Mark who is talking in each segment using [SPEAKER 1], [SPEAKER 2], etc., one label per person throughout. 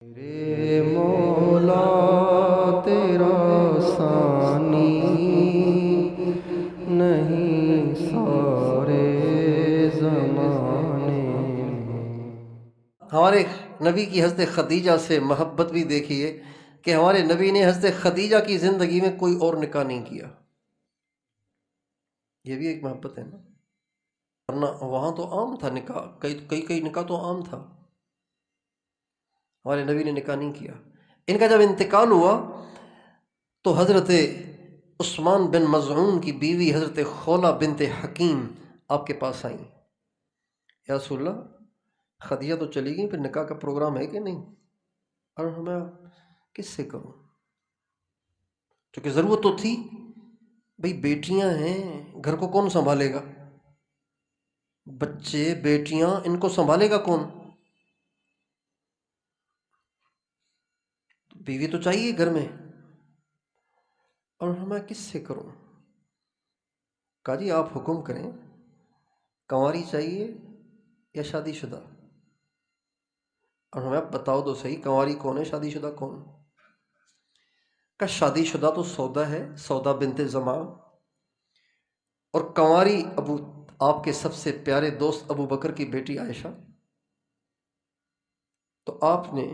[SPEAKER 1] میرے مولا تیرا ثانی نہیں سارے زمانے میں۔
[SPEAKER 2] ہمارے نبی کی حضرت خدیجہ سے محبت بھی دیکھیے کہ ہمارے نبی نے حضرت خدیجہ کی زندگی میں کوئی اور نکاح نہیں کیا۔ یہ بھی ایک محبت ہے نا، ورنہ وہاں تو عام تھا نکاح، کئی نکاح تو عام تھا، ہمارے نبی نے نکاح نہیں کیا۔ ان کا جب انتقال ہوا تو حضرت عثمان بن مظعون کی بیوی حضرت خولہ بنت حکیم آپ کے پاس آئیں، یا رسول اللہ خدیجہ تو چلی گئی، پھر نکاح کا پروگرام ہے کہ نہیں؟ اور میں کس سے کروں؟ کیونکہ ضرورت تو تھی، بھئی بیٹیاں ہیں، گھر کو کون سنبھالے گا؟ بچے بیٹیاں، ان کو سنبھالے گا کون؟ بیوی تو چاہیے گھر میں، اور میں کس سے کروں؟ کہا جی آپ حکم کریں، کنواری چاہیے یا شادی شدہ؟ اور ہمیں بتاؤ تو صحیح، کنواری کون ہے، شادی شدہ کون؟ کہ شادی شدہ تو سودا ہے، سودا بنت زمع، اور کنواری آپ کے سب سے پیارے دوست ابو بکر کی بیٹی عائشہ۔ تو آپ نے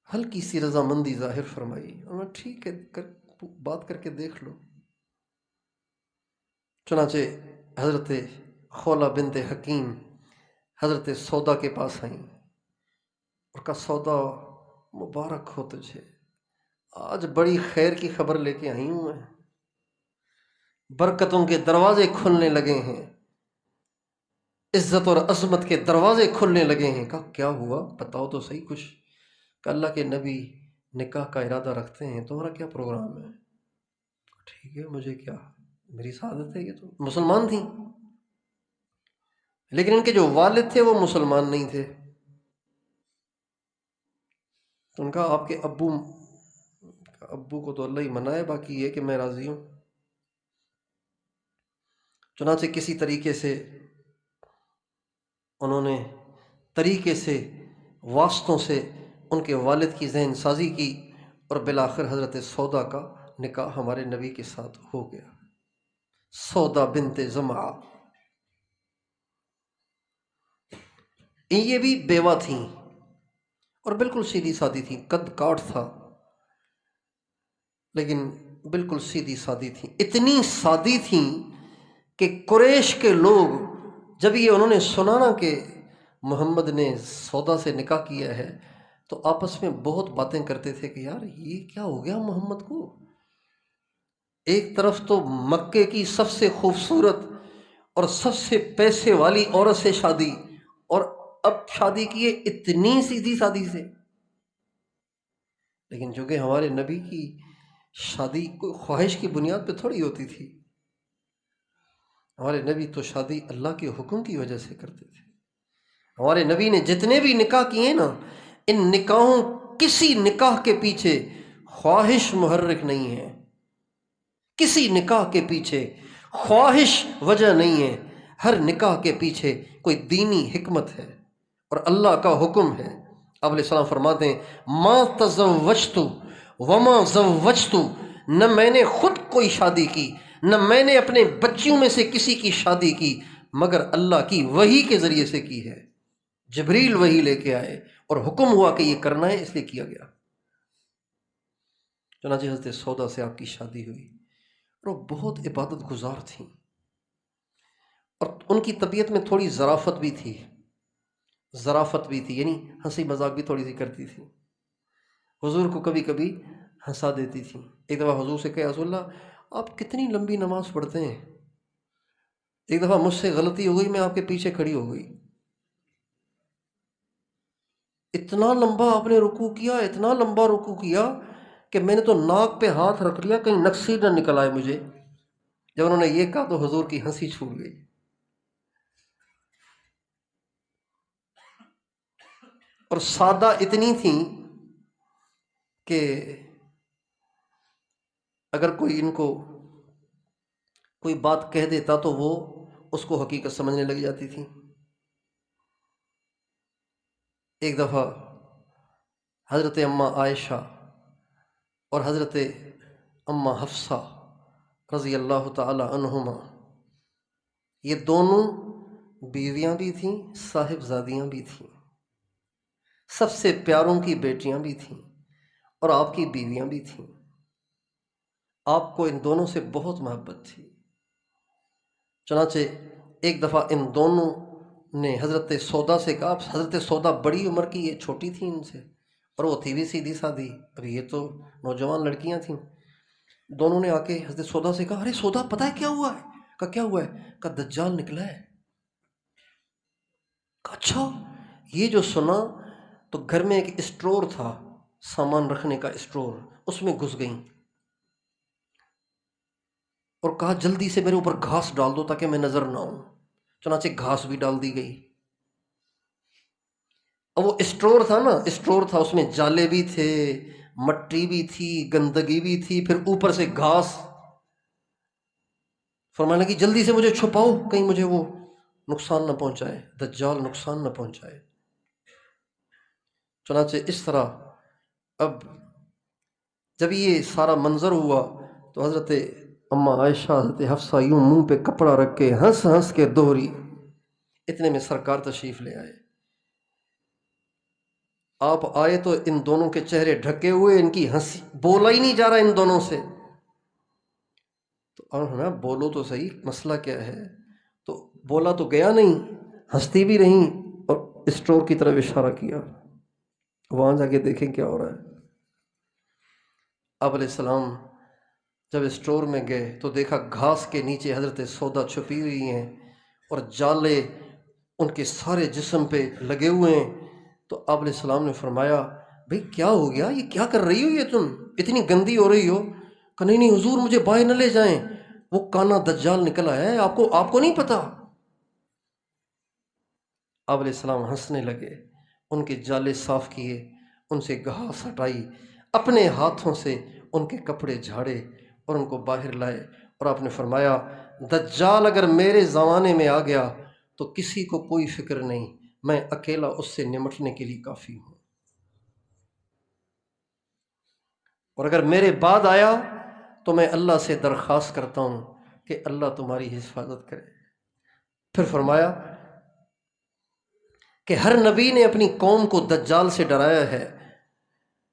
[SPEAKER 2] ہلکی سی رضامندی ظاہر فرمائی، اور میں ٹھیک ہے بات کر کے دیکھ لو۔ چنانچہ حضرت خولہ بنت حکیم حضرت سودا کے پاس آئیں اور کہا سودا مبارک ہو تجھے، آج بڑی خیر کی خبر لے کے آئی ہوں میں، برکتوں کے دروازے کھلنے لگے ہیں، عزت اور عظمت کے دروازے کھلنے لگے ہیں۔ کہا کیا ہوا، بتاؤ تو صحیح کچھ۔ کہ اللہ کے نبی نکاح کا ارادہ رکھتے ہیں، تمہارا کیا پروگرام ہے؟ ٹھیک ہے، مجھے کیا، میری سعادت ہے۔ یہ تو مسلمان تھیں، لیکن ان کے جو والد تھے وہ مسلمان نہیں تھے، تو ان کا آپ کے ابو کو تو اللہ ہی منائے، باقی یہ کہ میں راضی ہوں۔ چنانچہ کسی طریقے سے انہوں نے واسطوں سے ان کے والد کی ذہن سازی کی، اور بالآخر حضرت سودا کا نکاح ہمارے نبی کے ساتھ ہو گیا، سودا بنت زمعہ۔ یہ بھی بیوہ تھیں اور بالکل سیدھی سادی تھیں، قد کاٹ تھا لیکن بالکل سیدھی سادی تھیں، اتنی سادی تھیں کہ قریش کے لوگ جب یہ انہوں نے سنا نا کہ محمد نے سودا سے نکاح کیا ہے، تو آپس میں بہت باتیں کرتے تھے کہ یار یہ کیا ہو گیا محمد کو، ایک طرف تو مکے کی سب سے خوبصورت اور سب سے پیسے والی عورت سے شادی، اور اب شادی کیے اتنی سیدھی سادی سے۔ لیکن چونکہ ہمارے نبی کی شادی کوئی خواہش کی بنیاد پہ تھوڑی ہوتی تھی، ہمارے نبی تو شادی اللہ کے حکم کی وجہ سے کرتے تھے۔ ہمارے نبی نے جتنے بھی نکاح کیے نا، ان نکاحوں کسی نکاح کے پیچھے خواہش محرک نہیں ہے، کسی نکاح کے پیچھے خواہش وجہ نہیں ہے، ہر نکاح کے پیچھے کوئی دینی حکمت ہے اور اللہ کا حکم ہے۔ آپ علیہ السلام فرماتے ہیں ما تزوجت وما زوجت، نہ میں نے خود کوئی شادی کی، نہ میں نے اپنے بچیوں میں سے کسی کی شادی کی، مگر اللہ کی وحی کے ذریعے سے کی ہے۔ جبریل وحی لے کے آئے اور حکم ہوا کہ یہ کرنا ہے، اس لیے کیا گیا۔ چنانچہ حضرت سودا سے آپ کی شادی ہوئی، اور وہ بہت عبادت گزار تھیں، اور ان کی طبیعت میں تھوڑی ظرافت بھی تھی، یعنی ہنسی مذاق بھی تھوڑی سی کرتی تھی، حضور کو کبھی کبھی ہنسا دیتی تھی۔ ایک دفعہ حضور سے کہا رسول اللہ آپ کتنی لمبی نماز پڑھتے ہیں؟ ایک دفعہ مجھ سے غلطی ہو گئی، میں آپ کے پیچھے کھڑی ہو گئی، اتنا لمبا آپ نے رکوع کیا، اتنا لمبا رکوع کیا کہ میں نے تو ناک پہ ہاتھ رکھ لیا کہیں نقصی نہ نکل آئے مجھے۔ جب انہوں نے یہ کہا تو حضور کی ہنسی چھوٹ گئی۔ اور سادہ اتنی تھیں کہ اگر کوئی ان کو کوئی بات کہہ دیتا تو وہ اس کو حقیقت سمجھنے لگ جاتی تھی۔ ایک دفعہ حضرت اماں عائشہ اور حضرت اماں حفصہ رضی اللہ تعالی عنہما، یہ دونوں بیویاں بھی تھیں، صاحبزادیاں بھی تھیں، سب سے پیاروں کی بیٹیاں بھی تھیں، اور آپ کی بیویاں بھی تھیں۔ آپ کو ان دونوں سے بہت محبت تھی۔ چنانچہ ایک دفعہ ان دونوں نے حضرت سودا سے کہا، حضرت سودا بڑی عمر کی، یہ چھوٹی تھیں ان سے، اور وہ تھی بھی سیدھی سادھی، ابھی یہ تو نوجوان لڑکیاں تھیں۔ دونوں نے آ کے حضرت سودا سے کہا، ارے سودا پتہ ہے کیا ہوا ہے؟ کہا کیا ہوا ہے؟ کہا دجال نکلا ہے۔ کہا اچھا، یہ جو سنا تو گھر میں ایک اسٹور تھا، سامان رکھنے کا اسٹور، اس میں گھس گئیں اور کہا جلدی سے میرے اوپر گھاس ڈال دو تاکہ میں نظر نہ آؤں۔ چنانچہ گھاس بھی ڈال دی گئی۔ اب وہ اسٹور تھا نا، اسٹور تھا، اس میں جالے بھی تھے، مٹی بھی تھی، گندگی بھی تھی، پھر اوپر سے گھاس۔ فرمانے لگی جلدی سے مجھے چھپاؤ، کہیں مجھے وہ نقصان نہ پہنچائے، دجال نقصان نہ پہنچائے۔ چنانچہ اس طرح اب جب یہ سارا منظر ہوا تو حضرت اماں عائشہ، حضرت حفصہ یوں منہ پہ کپڑا رکھ کے ہنس ہنس کے دوہری۔ اتنے میں سرکار تشریف لے آئے۔ آپ آئے تو ان دونوں کے چہرے ڈھکے ہوئے، ان کی ہنسی، بولا ہی نہیں جا رہا ان دونوں سے۔ تو اور بولو تو صحیح، مسئلہ کیا ہے؟ تو بولا تو گیا نہیں، ہنستی بھی رہیں اور اسٹور کی طرف اشارہ کیا، وہاں جا کے دیکھیں کیا ہو رہا ہے۔ آپ علیہ السلام جب اسٹور میں گئے تو دیکھا گھاس کے نیچے حضرت سودا چھپی ہوئی ہیں اور جالے ان کے سارے جسم پہ لگے ہوئے ہیں۔ تو آپ علیہ السلام نے فرمایا، بھئی کیا ہو گیا؟ یہ کیا کر رہی ہو؟ یہ تم اتنی گندی ہو رہی ہو۔ کہ نہیں نہیں حضور، مجھے باہر نہ لے جائیں، وہ کانا دجال نکلا ہے، آپ کو نہیں پتا۔ آپ علیہ السلام ہنسنے لگے، ان کے جالے صاف کیے، ان سے گھاس ہٹائی، اپنے ہاتھوں سے ان کے کپڑے جھاڑے اور ان کو باہر لائے، اور آپ نے فرمایا دجال اگر میرے زمانے میں آ گیا تو کسی کو کوئی فکر نہیں، میں اکیلا اس سے نمٹنے کے لیے کافی ہوں، اور اگر میرے بعد آیا تو میں اللہ سے درخواست کرتا ہوں کہ اللہ تمہاری حفاظت کرے۔ پھر فرمایا کہ ہر نبی نے اپنی قوم کو دجال سے ڈرایا ہے،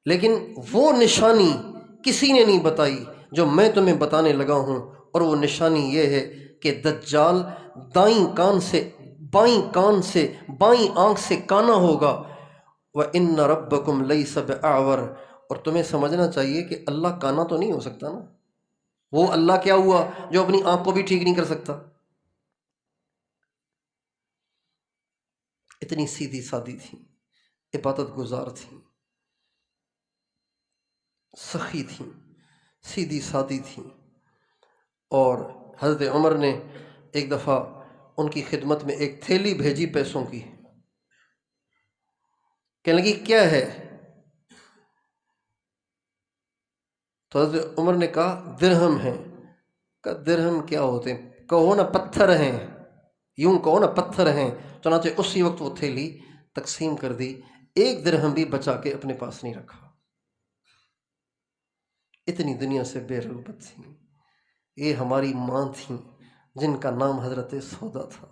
[SPEAKER 2] لیکن وہ نشانی کسی نے نہیں بتائی جو میں تمہیں بتانے لگا ہوں، اور وہ نشانی یہ ہے کہ دجال دائیں کان سے بائیں آنکھ سے کانا ہوگا، وَإِنَّ رَبَّكُمْ لَيْسَ بِأَعْوَرَ، اور تمہیں سمجھنا چاہیے کہ اللہ کانا تو نہیں ہو سکتا نا، وہ اللہ کیا ہوا جو اپنی آنکھ کو بھی ٹھیک نہیں کر سکتا۔ اتنی سیدھی سادی تھیں، عبادت گزار تھیں، سخی تھیں، سیدھی سادی تھیں۔ اور حضرت عمر نے ایک دفعہ ان کی خدمت میں ایک تھیلی بھیجی پیسوں کی، کہنے لگی کیا ہے؟ تو حضرت عمر نے کہا درہم ہیں۔ کہا درہم کیا ہوتے ہیں؟ کہو نا پتھر ہیں، یوں کہو نا پتھر ہیں۔ چنانچہ اسی وقت وہ تھیلی تقسیم کر دی، ایک درہم بھی بچا کے اپنے پاس نہیں رکھا۔ اتنی دنیا سے بے رغبت تھی۔ یہ ہماری ماں تھیں جن کا نام حضرت سودا تھا۔